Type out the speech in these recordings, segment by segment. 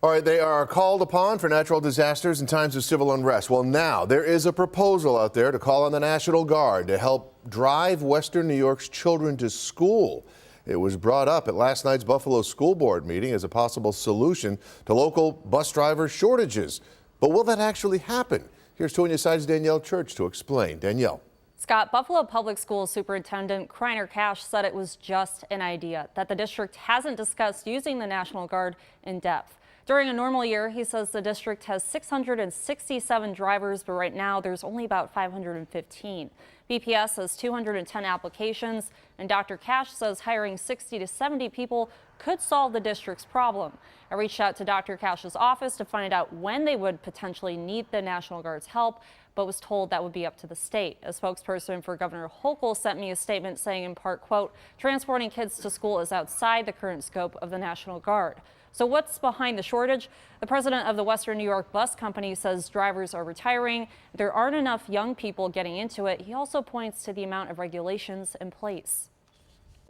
All right, they are called upon for natural disasters and times of civil unrest. Well, now there is a proposal out there to call on the National Guard to help drive Western New York's children to school. It was brought up at last night's Buffalo School Board meeting as a possible solution to local bus driver shortages. But will that actually happen? Here's 2 News Side's Danielle Church to explain. Danielle. Scott, Buffalo Public Schools Superintendent Kriner said it was just an idea, that the district hasn't discussed using the National Guard in depth. During a normal year, he says the district has 667 drivers, but right now there's only about 515. BPS has 210 applications, and Dr. Cash says hiring 60 to 70 people could solve the district's problem. I reached out to Dr. Cash's office to find out when they would potentially need the National Guard's help, but was told that would be up to the state. A spokesperson for Governor Hochul sent me a statement saying in part, quote, transporting kids to school is outside the current scope of the National Guard. So what's behind the shortage? The president of the Western New York Bus Company says drivers are retiring. There aren't enough young people getting into it. He also points to the amount of regulations in place.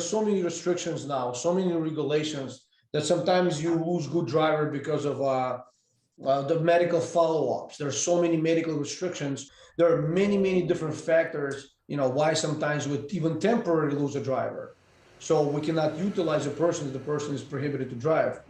So many restrictions now, so many regulations that sometimes you lose good driver because of the medical follow-ups. There are so many medical restrictions. There are many different factors, why sometimes we even temporarily lose a driver. So we cannot utilize a person if the person is prohibited to drive.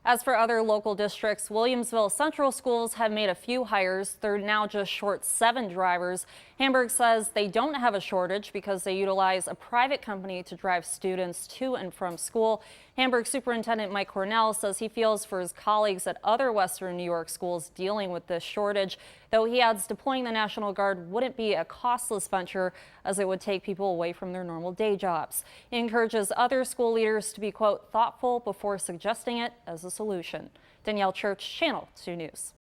As for other local districts, Williamsville Central Schools have made a few hires. They're now just short 7 drivers. Hamburg says they don't have a shortage because they utilize a private company to drive students to and from school. Hamburg Superintendent Mike Cornell says he feels for his colleagues at other Western New York schools dealing with this shortage, though he adds deploying the National Guard wouldn't be a costless venture as it would take people away from their normal day jobs. He encourages other school leaders to be, quote, thoughtful before suggesting it as a solution. Danielle Church, Channel 2 News.